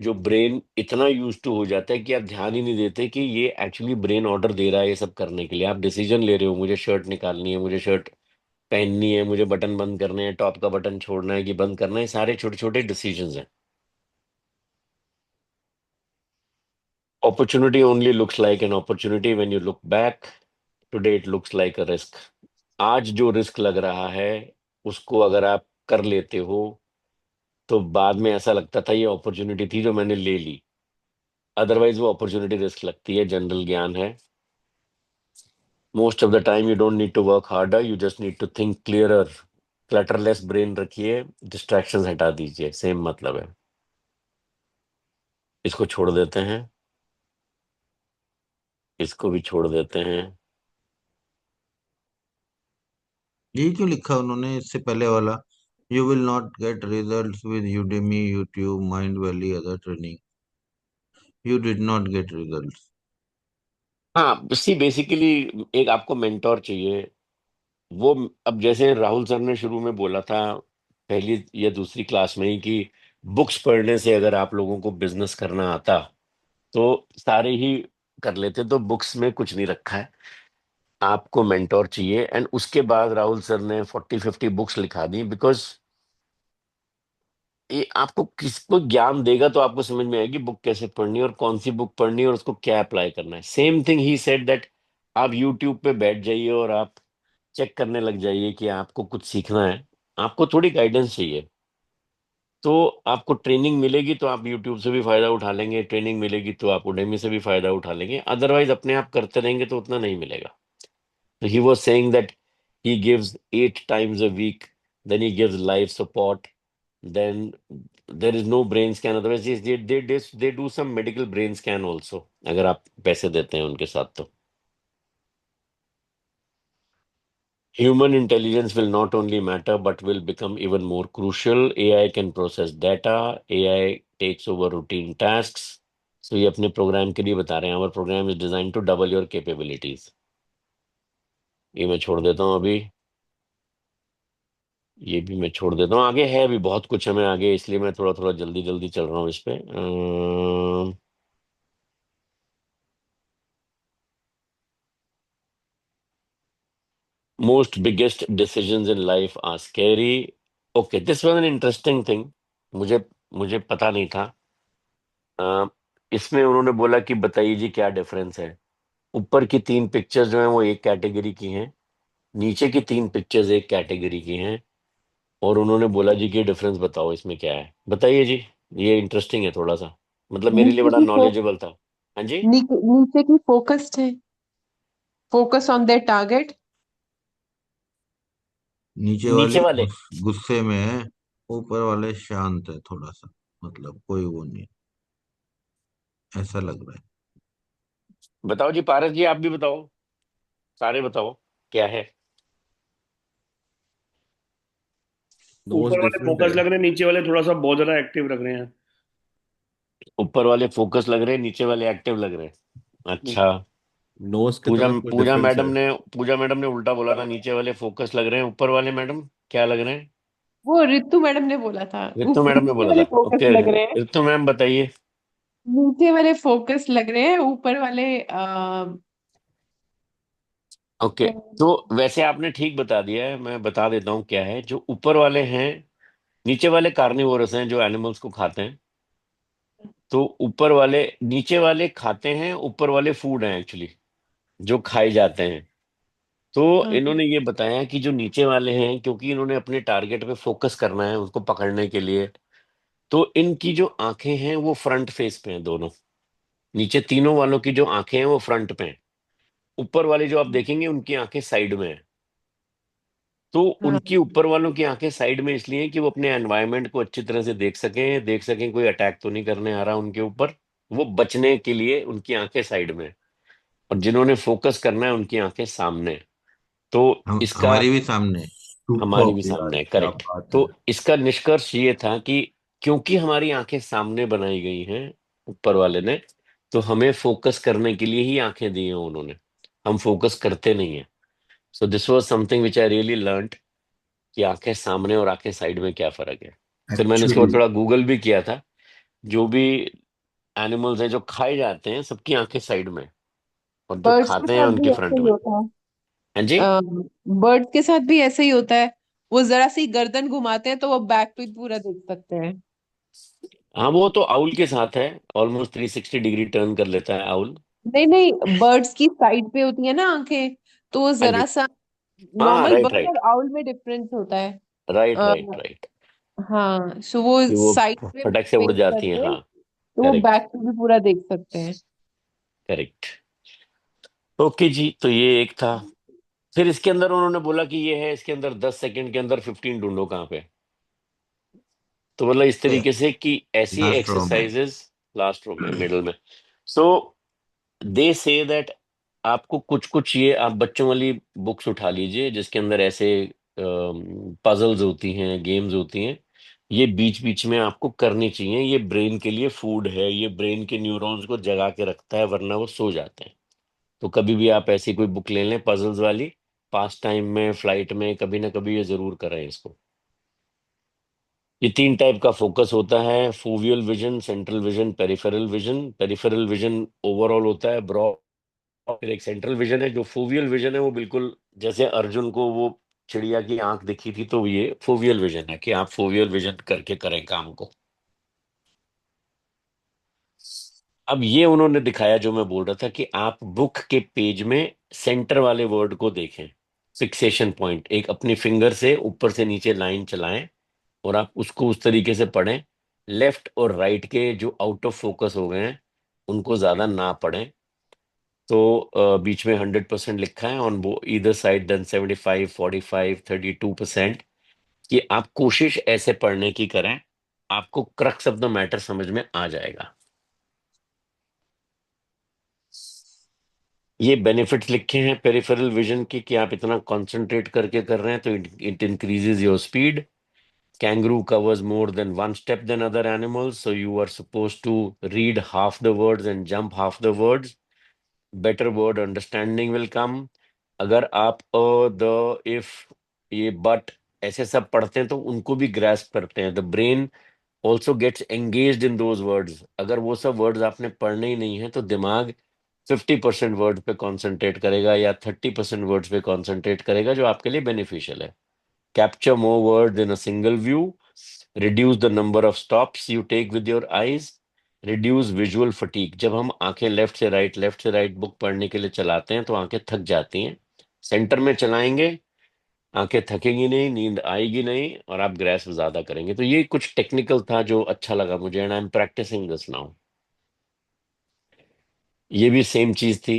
जो ब्रेन इतना यूज टू हो जाता है कि आप ध्यान ही नहीं देते कि ये एक्चुअली ब्रेन ऑर्डर दे रहा है ये सब करने के लिए। आप डिसीजन ले रहे हो, मुझे शर्ट निकालनी है, मुझे शर्ट पहननी है, मुझे बटन बंद करने हैं, टॉप का बटन छोड़ना है कि बंद करना है, सारे छोटे छोटे डिसीजंस हैं। Opportunity only looks like an opportunity when you look back. Today it looks like a risk. आज जो रिस्क लग रहा है उसको अगर आप कर लेते हो तो बाद में ऐसा लगता था ये अपॉर्चुनिटी थी जो मैंने ले ली। अदरवाइज वो अपॉर्चुनिटी रिस्क लगती है। जनरल ज्ञान है। Most of the time you don't need to work harder, you just need to think clearer. Clutterless brain रखिए, डिस्ट्रैक्शंस हटा दीजिए, सेम मतलब है। इसको छोड़ देते हैं, इसको भी छोड़ देते हैं। ये क्यों लिखा उन्होंने इससे पहले वाला? You will not gate results with Udemy, YouTube, mind valley, other training. You did not gate results. हाँ सी बेसिकली एक आपको मेंटोर चाहिए। वो अब जैसे राहुल सर ने शुरू में बोला था पहली या दूसरी क्लास में ही कि बुक्स पढ़ने से अगर आप लोगों को बिजनेस करना आता तो सारे ही कर लेते। तो बुक्स में कुछ नहीं रखा है, आपको मेंटोर चाहिए। एंड उसके बाद राहुल सर ने 40-50 बुक्स लिखा दी। बिकॉज ये आपको किसको ज्ञान देगा तो आपको समझ में आएगी बुक कैसे पढ़नी है और कौन सी बुक पढ़नी है और उसको क्या अप्लाई करना है। Same thing he said that आप यूट्यूब पे बैठ जाइए और आप चेक करने लग जाइए कि आपको कुछ सीखना है, आपको थोड़ी गाइडेंस चाहिए। तो आपको ट्रेनिंग मिलेगी तो आप यूट्यूब से भी फायदा उठा लेंगे, ट्रेनिंग मिलेगी तो आप उडेमी से भी फायदा उठा लेंगे। अदरवाइज अपने आप करते रहेंगे तो उतना नहीं मिलेगा। तो he was saying that he gives 8 times a week, then he gives life support, then there is no brain scan। otherwise they do some medical brain scan also अगर आप पैसे देते हैं उनके साथ तो। Human intelligence will not only matter but will become even more crucial. AI can process data, AI takes over routine tasks। So ये अपने प्रोग्राम के लिए बता रहे हैं, our program is designed to double your capabilities। ये मैं छोड़ देता हूँ अभी, ये भी मैं छोड़ देता हूँ। आगे है भी बहुत कुछ हमें आगे, इसलिए मैं थोड़ा थोड़ा जल्दी जल्दी चल रहा हूँ इस पे। Most biggest decisions in life are scary. Okay, this was an interesting thing. मुझे मुझे पता नहीं था। अ, इसमें उन्होंने बोला कि बताइए जी क्या डिफरेंस है। ऊपर की 3 पिक्चर्स जो हैं वो एक कैटेगरी की हैं, नीचे की 3 पिक्चर्स एक कैटेगरी की हैं। और उन्होंने बोला जी कि डिफरेंस बताओ इसमें क्या है, बताइए जी। ये इंटरेस्टिंग है थोड़ा सा, मतलब मेरे लिए नीचे बड़ा की नॉलेजेबल था। हाँ जी। नीचे की फोकस्ड है, फोकस ऑन देयर टारगेट। नीचे नीचे वाले वाले गुस्से में है, ऊपर वाले शांत है थोड़ा सा। मतलब कोई वो नहीं है, ऐसा लग रहा है। बताओ जी, पारस जी आप भी बताओ, सारे बताओ क्या है। ऊपर नोज वाले डिफरेंट फोकस है। लग रहे हैं, नीचे वाले थोड़ा सा बहुत ज्यादा एक्टिव लग रहे हैं। ऊपर वाले फोकस लग रहे हैं, नीचे वाले एक्टिव लग रहे हैं। हम्म। अच्छा। नोज की पूजा तरफ कोई पूजा डिफरेंस मैडम है। ने पूजा मैडम ने उल्टा बोला था, नीचे वाले फोकस लग रहे हैं, ऊपर वाले मैडम क्या लग रहे हैं? वो रितु मैडम ने बोला था, रितु मैडम ने नीचे बोला वाले था। फोकस ओके, लग रहे हैं। रितु मैम बताइए। नीचे वाले फोकस लग रहे हैं, ऊपर वाले ओके, तो वैसे आपने ठीक बता दिया है, मैं बता देता हूँ क्या है। जो ऊपर वाले हैं, नीचे वाले कार्निवोरस हैं जो एनिमल्स को खाते हैं। तो ऊपर वाले, नीचे वाले खाते हैं, ऊपर वाले फूड हैं एक्चुअली जो खाए जाते हैं। तो इन्होंने ये बताया कि जो नीचे वाले हैं, क्योंकि इन्होंने अपने टारगेट पे फोकस करना है उसको पकड़ने के लिए, तो इनकी जो आंखें हैं वो फ्रंट फेस पे हैं दोनों। नीचे तीनों वालों की जो आंखें हैं वो फ्रंट पे हैं। ऊपर वाली जो आप देखेंगे उनकी आंखें साइड में हैं। तो हाँ उनकी ऊपर वालों की आंखें साइड में इसलिए हैं कि वो अपने एनवायरनमेंट को अच्छी तरह से देख सकें कोई अटैक तो नहीं करने आ रहा उनके ऊपर। वो बचने के लिए उनकी आंखें साइड में, और जिन्होंने फोकस करना है उनकी आंखें सामने। तो इसका हमारी भी सामने। हमारी सुपर भी यार, सामने है, क्या करेक्ट। बात तो है। इसका निष्कर्ष ये था कि क्योंकि हमारी आंखें सामने बनाई गई हैं ऊपर वाले ने, तो हमें फोकस करने के लिए ही आंखें दी हैं उन्होंने। हम फोकस करते नहीं है। So this was something which I really learned, कि आंखें सामने और आंखें साइड में क्या फर्क है। फिर मैंने इसके बाद एक्चुअली थोड़ा गूगल भी किया था। जो भी एनिमल्स हैं जो खाए जाते हैं, सबकी आंखें साइड में, और जो बर्ड्स के खाते हैं साथ उनके भी ऐसा फ्रंट ही में। होता है। हाँ जी। बर्ड्स के साथ भी ऐसा ही होता है। वो जरा सी गर्दन घुमाते हैं तो वो बैक पे पूरा देख सकते हैं। हाँ, वो तो आउल के साथ है। ऑलमोस्ट 360 डिग्री टर्न कर लेता है आउल। नहीं नहीं, बर्ड्स की साइड पे होती है ना आंखें, तो वो हाँ जी। जरा सा, हाँ हाँ, नॉर्मल राइट बर्ड राइट। और आउल में डिफरेंस होता है। राइट आ, राइट राइट। हाँ, सो वो कि वो साइड पे फटक से उड़ फेस जाती है, करते हैं हाँ। तो वो करेक्ट। बैक पे भी पूरा देख सकते हैं। करेक्ट। ओके जी, तो ये एक था। फिर इसके अंदर उन्होंने बोला कि ये है, इसके अंदर 10 सेकंड के अंदर 15 ढूंढो कहाँ पे। तो मतलब इस तरीके से कि ऐसी लास्ट रो में। एक्सरसाइजेस। लास्ट रो में, मिडल में। सो दे से दैट आपको कुछ कुछ, ये आप बच्चों वाली बुक्स उठा लीजिए जिसके अंदर ऐसे पजल्स होती हैं, गेम्स होती हैं। ये बीच बीच में आपको करनी चाहिए। ये ब्रेन के लिए फूड है, ये ब्रेन के न्यूरॉन्स को जगा के रखता है, वरना वो सो जाते हैं। तो कभी भी आप ऐसी कोई बुक ले लें पजल्स वाली, पास टाइम में, फ्लाइट में, कभी ना कभी ये जरूर करें इसको। ये 3 टाइप का फोकस होता है: foveal vision, central vision, peripheral vision. Peripheral vision overall होता है, ब्रॉड। फिर एक सेंट्रल विजन है। जो फोवियल विजन है वो बिल्कुल जैसे अर्जुन को वो चिड़िया की आंख दिखी थी, तो ये फोवियल विजन है कि आप फोवियल विजन करके करें काम को। अब ये उन्होंने दिखाया जो मैं बोल रहा था, कि आप बुक के पेज में सेंटर वाले वर्ड को देखें। फिक्सेशन पॉइंट, एक अपनी फिंगर से ऊपर से नीचे लाइन चलाएं, और आप उसको उस तरीके से पढ़ें। लेफ्ट और राइट के जो आउट ऑफ फोकस हो गए हैं उनको ज्यादा ना पढ़ें। तो बीच में 100% लिखा है ऑन वो ईदर साइड, देन 75, 45, 32%। कि आप कोशिश ऐसे पढ़ने की करें, आपको क्रक्स ऑफ द मैटर समझ में आ जाएगा। ये बेनिफिट्स लिखे हैं पेरिफेरल विजन के, कि आप इतना कंसंट्रेट करके कर रहे हैं तो it increases your speed. Kangaroo covers more than one step than other animals, so you are supposed to read half the words and jump half the words. Better word understanding will come. अगर आप the, if, ये but ऐसे सब पढ़ते हैं तो उनको भी ग्रास्प करते हैं। The brain also gets engaged in those words. अगर वो सब वर्ड्स आपने पढ़ने ही नहीं है तो दिमाग 50% वर्ड पे कॉन्सेंट्रेट करेगा, या 30% वर्ड्स पे कॉन्सेंट्रेट करेगा, जो आपके लिए बेनिफिशियल है। Capture more words in a single view. Reduce the number of stops you take with your eyes. Reduce visual fatigue. जब हम आंखें लेफ्ट से राइट बुक पढ़ने के लिए चलाते हैं तो आंखें थक जाती हैं। सेंटर में चलाएंगे, आंखें थकेंगी नहीं, नींद आएगी नहीं, और आप ग्रेस्प ज्यादा करेंगे। तो ये कुछ टेक्निकल था जो अच्छा लगा मुझे, and I am practising this now. ये भी सेम चीज थी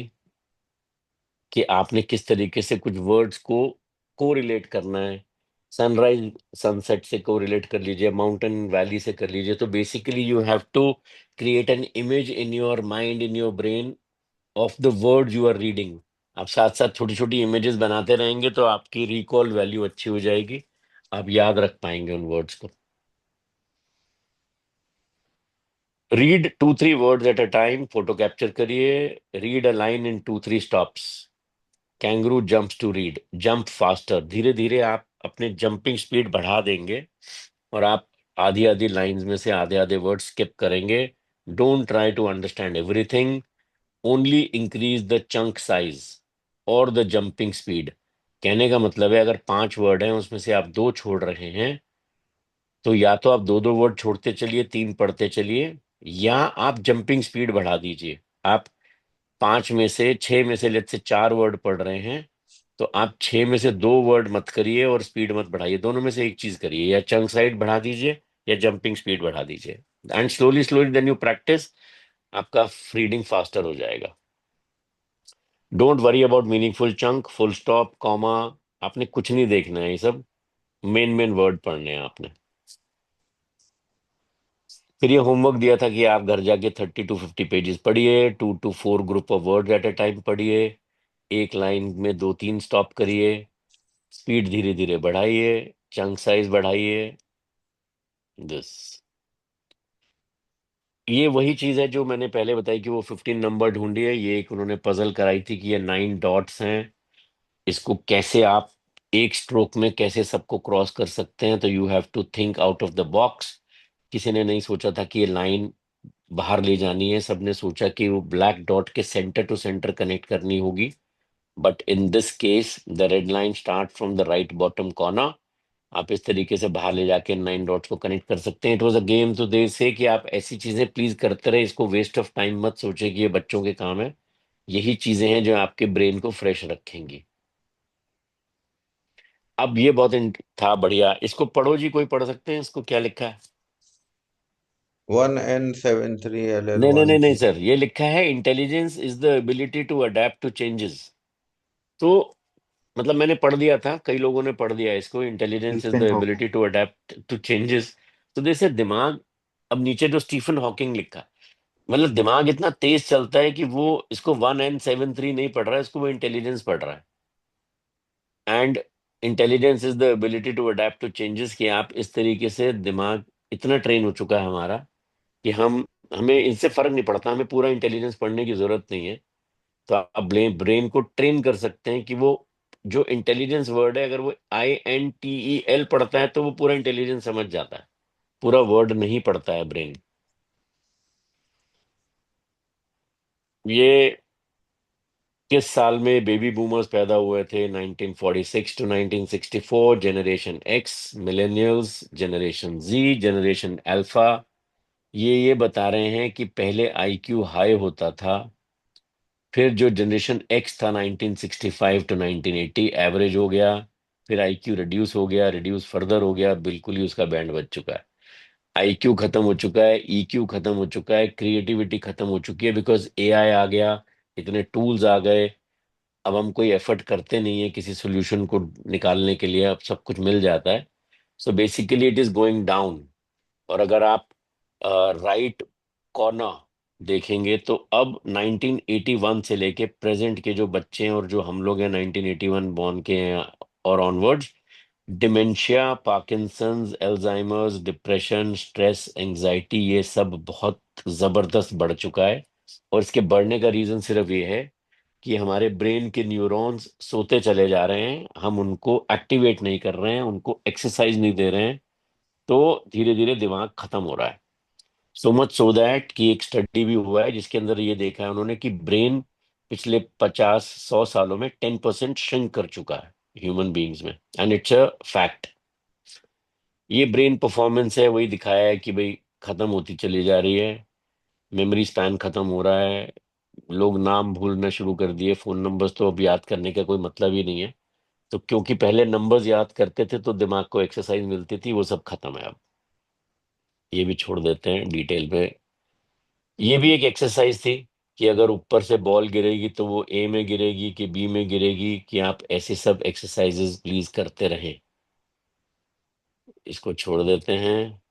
कि आपने किस तरीके से कुछ वर्ड्स को कोरिलेट करना है। सनराइज सनसेट से कोरिलेट कर लीजिए, माउंटेन वैली से कर लीजिए। तो basically you have to create an image in your mind, in your brain, of the word you are reading. आप साथ साथ छोटी छोटी इमेजेस बनाते रहेंगे तो आपकी रिकॉल वैल्यू अच्छी हो जाएगी, आप याद रख पाएंगे उन वर्ड्स को। Read 2-3 words at a time, photo capture करिए। Read a line in 2-3 stops. Kangaroo jumps to read, jump faster. धीरे धीरे आप अपने जंपिंग स्पीड बढ़ा देंगे, और आप आधी आधी लाइंस में से आधे आधे वर्ड स्किप करेंगे। Don't try to understand everything, only increase the chunk size और द जंपिंग स्पीड। कहने का मतलब है, अगर 5 वर्ड हैं उसमें से आप 2 छोड़ रहे हैं, तो या तो आप 2-2 वर्ड छोड़ते चलिए, 3 पढ़ते चलिए, या आप जंपिंग स्पीड बढ़ा दीजिए। आप 5 में से 6 में से लेट से 4 वर्ड पढ़ रहे हैं, तो आप 6 में से 2 वर्ड मत करिए और स्पीड मत बढ़ाइए। दोनों में से एक चीज करिए, या चंक साइड बढ़ा दीजिए या जंपिंग स्पीड बढ़ा दीजिए। And slowly slowly then you practise, आपका रीडिंग फास्टर हो जाएगा। Don't worry about meaningful chunk, full stop, comma, आपने कुछ नहीं देखना है, ये सब मेन मेन वर्ड पढ़ने हैं आपने। फिर ये होमवर्क दिया था कि आप घर जाके 30 to 50 पेजेस पढ़िए, 2 to 4 group of word at a time पढ़िए, एक लाइन में 2-3 स्टॉप करिए, स्पीड धीरे धीरे बढ़ाइए, चंक साइज बढ़ाइए। दिस ये वही चीज है जो मैंने पहले बताई कि वो 15 नंबर ढूंढी है। ये एक उन्होंने पजल कराई थी कि ये 9 डॉट्स हैं, इसको कैसे आप एक स्ट्रोक में कैसे सबको क्रॉस कर सकते हैं। तो you have to think out of the box. किसी ने नहीं सोचा था कि ये लाइन बाहर ले जानी है, सबने सोचा कि वो ब्लैक डॉट के सेंटर टू सेंटर कनेक्ट करनी होगी। But in this case the red line start from the right bottom corner. आप इस तरीके से बाहर ले जाके 9 डॉट्स को कनेक्ट कर सकते हैं। इट वाज अ गेम, तो दे से कि आप ऐसी चीजें प्लीज करते रहे, इसको वेस्ट ऑफ टाइम मत सोचे कि ये बच्चों के काम है। यही चीजें हैं जो आपके ब्रेन को फ्रेश रखेंगी। अब ये बहुत था बढ़िया, इसको पढ़ो जी, कोई पढ़ सकते हैं इसको, क्या लिखा है? 1N73LL नहीं नहीं नहीं 1 नहीं सर, ये लिखा है intelligence is the ability to adapt to changes. तो मतलब मैंने पढ़ दिया था, कई लोगों ने पढ़ दिया है इसको, intelligence is the Stephen Hawking. Ability to adapt to changes. तो जैसे दिमाग, अब नीचे जो स्टीफन हॉकिंग लिखा, मतलब दिमाग इतना तेज चलता है कि वो इसको 1N73 नहीं पढ़ रहा है, इसको वो इंटेलिजेंस पढ़ रहा है। And intelligence is the ability to adapt to changes, कि आप इस तरीके से दिमाग इतना ट्रेन हो चुका है हमारा कि हमें इनसे फर्क नहीं पड़ता, हमें पूरा इंटेलिजेंस पढ़ने की जरूरत नहीं है। तो आप ब्रेन को ट्रेन कर सकते हैं कि वो जो इंटेलिजेंस वर्ड है, अगर वो INTEL पढ़ता है तो वो पूरा इंटेलिजेंस समझ जाता है, पूरा वर्ड नहीं पढ़ता है ब्रेन। ये किस साल में बेबी बूमर्स पैदा हुए थे? 1946 to 1964, generation X, millennials, generation Z, generation alpha. ये बता रहे हैं कि पहले आईक्यू हाई होता था, फिर जो जनरेशन एक्स था 1965 to 1980 एवरेज हो गया, फिर आईक्यू रिड्यूस हो गया, रिड्यूस फर्दर हो गया, बिल्कुल ही उसका बैंड बच चुका है। आईक्यू खत्म हो चुका है, ईक्यू खत्म हो चुका है, क्रिएटिविटी खत्म हो चुकी है, बिकॉज एआई आ गया, इतने टूल्स आ गए। अब हम कोई एफर्ट करते नहीं है किसी सोल्यूशन को निकालने के लिए, अब सब कुछ मिल जाता है। So basically it is going down. और अगर आप राइट कॉर्नर देखेंगे तो अब 1981 से लेके प्रेजेंट के जो बच्चे हैं और जो हम लोग हैं 1981 बॉर्न के हैं और onwards, dementia, Parkinson's, Alzheimer's, depression, stress, anxiety, ये सब बहुत जबरदस्त बढ़ चुका है। और इसके बढ़ने का रीजन सिर्फ ये है कि हमारे ब्रेन के न्यूरॉन्स सोते चले जा रहे हैं, हम उनको एक्टिवेट नहीं कर रहे हैं, उनको एक्सरसाइज नहीं दे रहे हैं, तो धीरे धीरे दिमाग खत्म हो रहा है। सो मच सो दैट कि एक स्टडी भी हुआ है जिसके अंदर ये देखा है उन्होंने कि ब्रेन पिछले 50-100 सालों में 10% श्रिंक कर चुका है ह्यूमन बीइंग्स में, एंड इट्स अ फैक्ट। ये ब्रेन परफॉर्मेंस है, वही दिखाया है कि भाई खत्म होती चली जा रही है, मेमोरी स्पैन खत्म हो रहा है, लोग नाम भूलना शुरू कर दिए, फोन नंबर्स तो अब याद करने का कोई मतलब ही नहीं है। तो क्योंकि पहले नंबर्स याद करते थे तो दिमाग को एक्सरसाइज मिलती थी, वो सब खत्म है अब। ये भी छोड़ देते हैं डिटेल पे। ये भी एक एक्सरसाइज थी कि अगर ऊपर से बॉल गिरेगी तो वो ए में गिरेगी कि बी में गिरेगी, कि आप ऐसे सब एक्सरसाइजेस प्लीज करते रहें। इसको छोड़ देते हैं।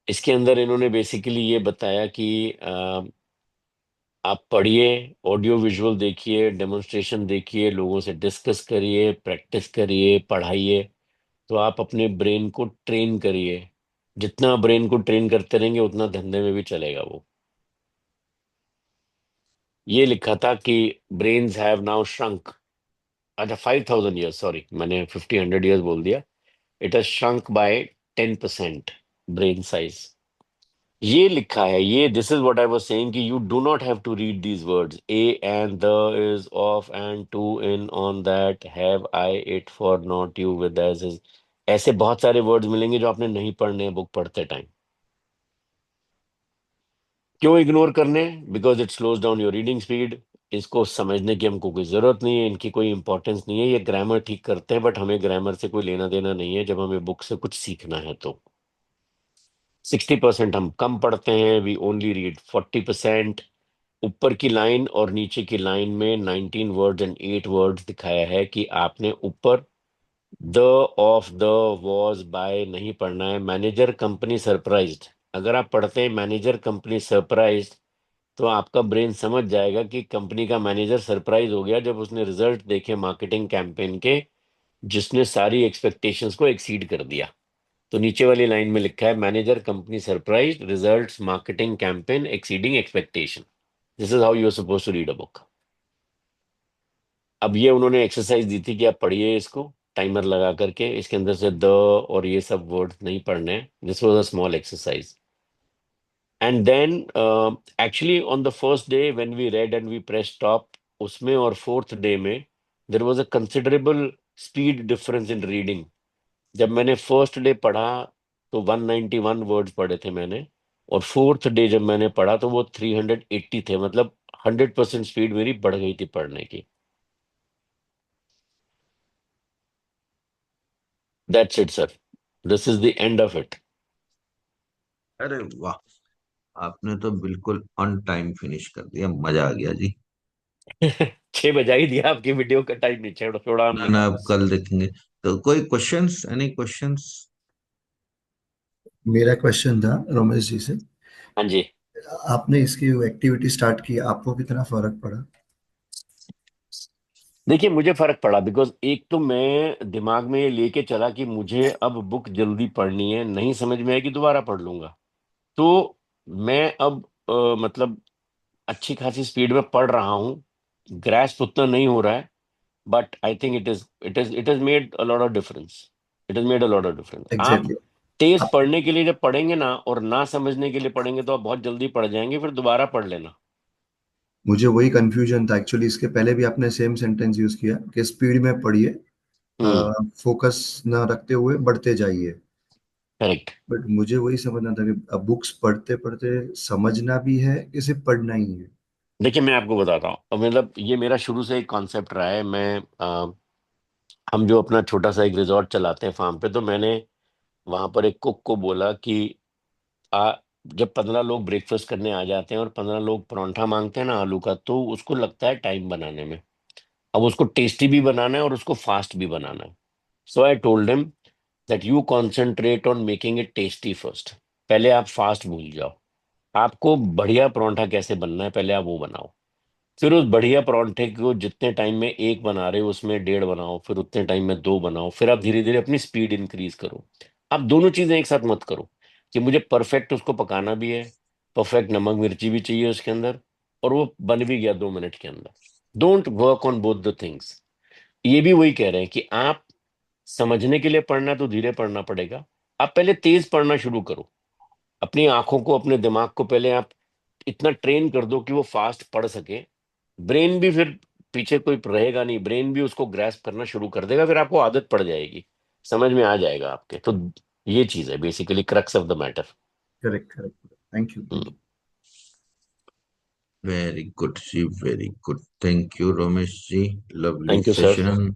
इसके अंदर इन्होंने बेसिकली ये बताया कि आप पढ़िए, ऑडियो विजुअल देखिए, डेमोन्स्ट्रेशन देखिए, लोगों से डिस्कस करिए, प्रैक्टिस करिए, पढ़ाइए। तो आप अपने ब्रेन को ट्रेन करिए, जितना ब्रेन को ट्रेन करते रहेंगे उतना धंधे में भी चलेगा वो। ये लिखा था कि ब्रेन्स हैव नाउ श्रंक, अच्छा 5000 ईयर्स, सॉरी मैंने 50-100 ईयर्स बोल दिया। It has shrunk by 10% brain size. ये लिखा है, ये this is what I was saying कि you do not have to read these words, a and the, is of and to, in, on, that, have, I, it, for, not, you, with, as, is. ऐसे बहुत सारे words मिलेंगे जो आपने नहीं पढ़ने हैं बुक पढ़ते टाइम। क्यों इग्नोर करने? Because it slows down your reading speed. इसको समझने की हमको कोई जरूरत नहीं है, इनकी कोई इंपॉर्टेंस नहीं है। ये ग्रामर ठीक करते हैं, बट हमें ग्रामर से कोई लेना देना नहीं है जब हमें बुक से कुछ सीखना है तो। 60% हम कम पढ़ते हैं, वी ओनली रीड 40%। ऊपर की लाइन और नीचे की लाइन में 19 वर्ड्स एंड 8 वर्ड्स दिखाया है कि आपने ऊपर the, of, the, was, by नहीं पढ़ना है। मैनेजर कंपनी सरप्राइज्ड, अगर आप पढ़ते हैं मैनेजर कंपनी सरप्राइज्ड, तो आपका ब्रेन समझ जाएगा कि कंपनी का मैनेजर सरप्राइज हो गया जब उसने रिजल्ट देखे मार्केटिंग कैंपेन के, जिसने सारी एक्सपेक्टेशंस को एक्सीड कर दिया। तो नीचे वाली लाइन में लिखा है manager company surprise results marketing campaign exceeding expectation. This is how you are suppose to read a book. अब ये उन्होंने एक्सरसाइज दी थी कि आप पढ़िए इसको टाइमर लगा करके, इसके अंदर से द और ये सब वर्ड नहीं पढ़ने हैं। This was a small exercise. And then actually on the first day when we read and we press stop, उसमें और फोर्थ डे में there was a considerable speed difference in reading. जब मैंने फर्स्ट डे पढ़ा तो 191 words पढ़े थे मैंने, और फोर्थ डे जब मैंने पढ़ा तो वो 380 थे। मतलब 100% स्पीड मेरी बढ़ गई थी पढ़ने की। That's it sir, this is the end of it. अरे वाह, आपने तो बिल्कुल ऑन टाइम फिनिश कर दिया, मजा आ गया जी। 6 बजा ही दिया, आपकी वीडियो का टाइम नहीं छोड़ा छोड़ा ना हमने ना, कहा अब बस। कल देखेंगे। तो कोई क्वेश्चंस, एनी क्वेश्चंस? मेरा क्वेश्चन था रमेश जी से, हाँ जी। आपने इसकी एक्टिविटी स्टार्ट की, आपको कितना फर्क पड़ा? देखिए मुझे फर्क पड़ा, बिकॉज एक तो मैं दिमाग में ये लेके चला कि मुझे अब बुक जल्दी पढ़नी है, नहीं समझ में आएगी दोबारा पढ़ लूंगा। तो मैं अब मतलब अच्छी खासी स्पीड में पढ़ रहा हूँ। ग्रैस्प उतना नहीं हो रहा है, but I think it is made a lot of difference. It is made a lot of difference. आप एग्जैक्टली। तेज पढ़ने के लिए जब पढ़ेंगे ना, और ना समझने के लिए पढ़ेंगे, तो आप बहुत जल्दी पढ़ जाएंगे, फिर दोबारा पढ़ लेना। मुझे वही कंफ्यूजन था एक्चुअली, इसके पहले भी आपने सेम सेंटेंस यूज किया कि स्पीड में पढ़िए, हम्म। फोकस ना रखते हुए बढ़ते जाइए। करेक्ट। बट मुझे वही समझना था कि अब बुक्स पढ़ते पढ़ते समझना भी है कि सिर्फ पढ़ना ही है। देखिए मैं आपको बताता हूँ, मतलब ये मेरा शुरू से एक कॉन्सेप्ट रहा है। हम जो अपना छोटा सा एक रिजॉर्ट चलाते हैं फार्म पे, तो मैंने वहां पर एक कुक को बोला कि आ, जब 15 लोग ब्रेकफास्ट करने आ जाते हैं और 15 लोग परांठा मांगते हैं ना आलू का, तो उसको लगता है टाइम बनाने में। अब उसको टेस्टी भी बनाना है और उसको फास्ट भी बनाना है। So I told him that you concentrate on making it tasty first. पहले आप फास्ट भूल जाओ, आपको बढ़िया परांठा कैसे बनना है पहले आप वो बनाओ। फिर उस बढ़िया परांठे को जितने टाइम में एक बना रहे हो उसमें डेढ़ बनाओ, फिर उतने टाइम में दो बनाओ, फिर आप धीरे धीरे अपनी स्पीड इंक्रीज करो। आप दोनों चीजें एक साथ मत करो कि मुझे परफेक्ट उसको पकाना भी है, परफेक्ट नमक मिर्ची भी चाहिए उसके अंदर, और वो बन भी गया 2 मिनट के अंदर। Don't work on both the things. ये भी वही कह रहे हैं कि आप समझने के लिए पढ़ना तो धीरे पढ़ना पड़ेगा। आप पहले तेज पढ़ना शुरू करो, अपनी आंखों को अपने दिमाग को पहले आप इतना ट्रेन कर दो कि वो फास्ट पढ़ सके। ब्रेन भी फिर पीछे कोई रहेगा नहीं, ब्रेन भी उसको ग्रैस्प करना शुरू कर देगा, फिर आपको आदत पड़ जाएगी, समझ में आ जाएगा आपके। तो ये चीज है basically crux of the matter. Correct correct, thank you thank you. Very good ji, very good. Thank you Ramesh ji, lovely thank you sir. Session.